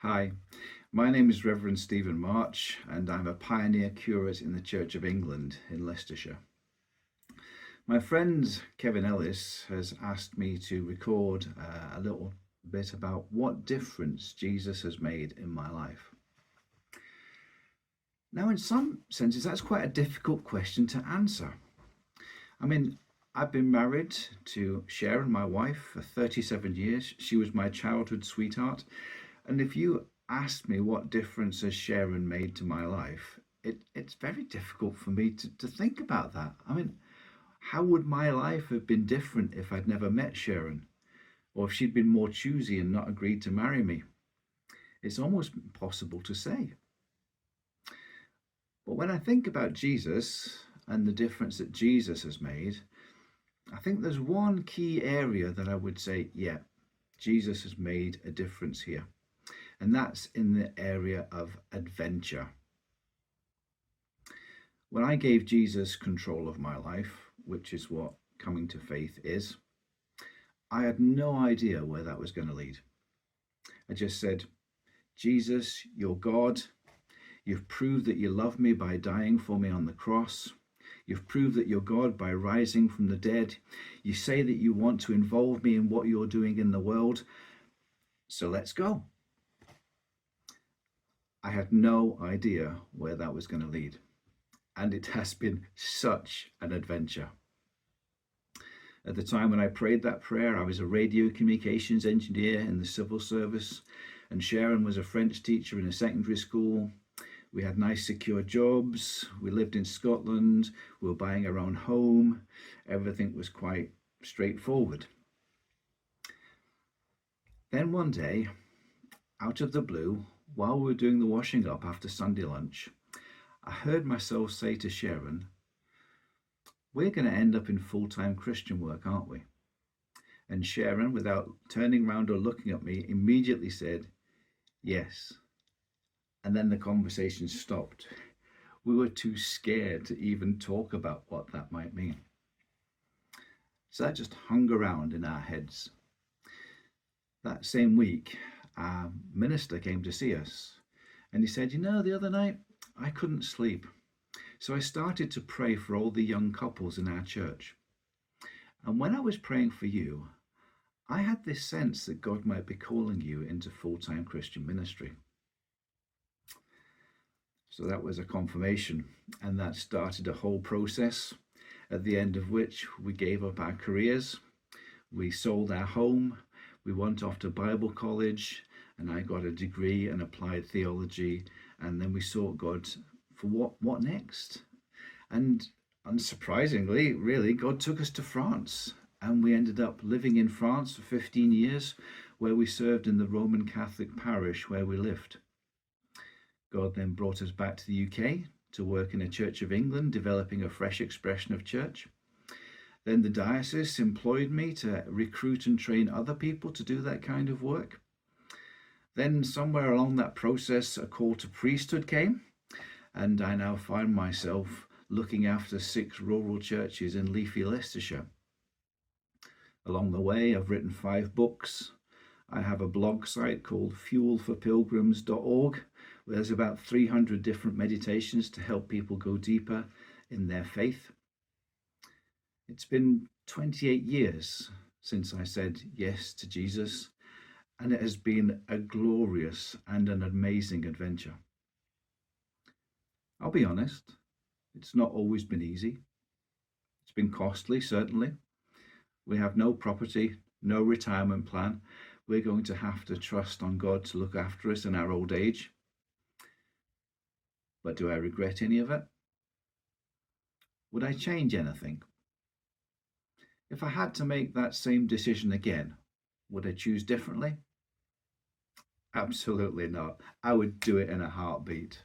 Hi, my name is Reverend Stephen March, and I'm a pioneer curate in the Church of England in Leicestershire. My friend Kevin Ellis has asked me to record a little bit about what difference Jesus has made in my life. Now, in some senses, that's quite a difficult question to answer. I mean, I've been married to Sharon, my wife, for 37 years. She was my childhood sweetheart. And if you asked me what difference has Sharon made to my life, it's very difficult for me to think about that. I mean, how would my life have been different if I'd never met Sharon? Or if she'd been more choosy and not agreed to marry me? It's almost impossible to say. But when I think about Jesus and the difference that Jesus has made, I think there's one key area that I would say, yeah, Jesus has made a difference here. And that's in the area of adventure. When I gave Jesus control of my life, which is what coming to faith is, I had no idea where that was going to lead. I just said, Jesus, you're God. You've proved that you love me by dying for me on the cross. You've proved that you're God by rising from the dead. You say that you want to involve me in what you're doing in the world. So let's go. I had no idea where that was going to lead. And it has been such an adventure. At the time when I prayed that prayer, I was a radio communications engineer in the civil service, and Sharon was a French teacher in a secondary school. We had nice, secure jobs. We lived in Scotland. We were buying our own home. Everything was quite straightforward. Then one day, out of the blue, while we were doing the washing up after Sunday lunch, I heard myself say to Sharon, we're going to end up in full-time Christian work, aren't we? And Sharon, without turning around or looking at me, immediately said, yes. And then the conversation stopped. We were too scared to even talk about what that might mean. So that just hung around in our heads. That same week, our minister came to see us, and he said, the other night I couldn't sleep. So I started to pray for all the young couples in our church. And when I was praying for you, I had this sense that God might be calling you into full-time Christian ministry. So that was a confirmation, and that started a whole process, at the end of which we gave up our careers, we sold our home, we went off to Bible college, and I got a degree in applied theology, and then we sought God for what next? And unsurprisingly, really, God took us to France, and we ended up living in France for 15 years, where we served in the Roman Catholic parish where we lived. God then brought us back to the UK to work in a Church of England, developing a fresh expression of church. Then the diocese employed me to recruit and train other people to do that kind of work. Then somewhere along that process, a call to priesthood came, and I now find myself looking after 6 rural churches in leafy Leicestershire. Along the way, I've written 5 books. I have a blog site called fuelforpilgrims.org, where there's about 300 different meditations to help people go deeper in their faith. It's been 28 years since I said yes to Jesus, and it has been a glorious and an amazing adventure. I'll be honest, it's not always been easy. It's been costly, certainly. We have no property, no retirement plan. We're going to have to trust on God to look after us in our old age. But do I regret any of it? Would I change anything? If I had to make that same decision again, would I choose differently? Absolutely not. I would do it in a heartbeat.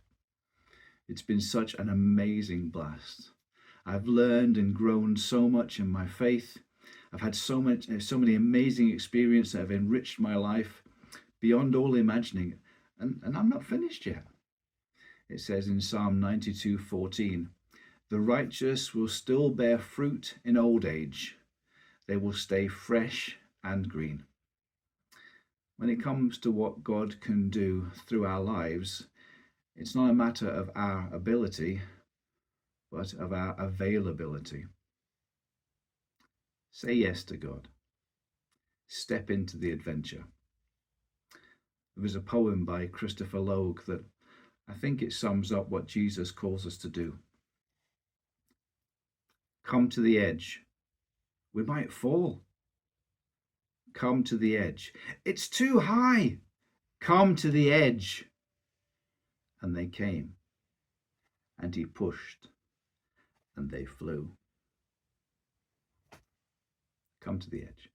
It's been such an amazing blast. I've learned and grown so much in my faith. I've had so many amazing experiences that have enriched my life beyond all imagining. And I'm not finished yet. It says in Psalm 92:14, the righteous will still bear fruit in old age. They will stay fresh and green. When it comes to what God can do through our lives, it's not a matter of our ability, but of our availability. Say yes to God. Step into the adventure. There was a poem by Christopher Logue that I think it sums up what Jesus calls us to do. Come to the edge. We might fall. Come to the edge. It's too high. Come to the edge. And they came. And he pushed. And they flew. Come to the edge.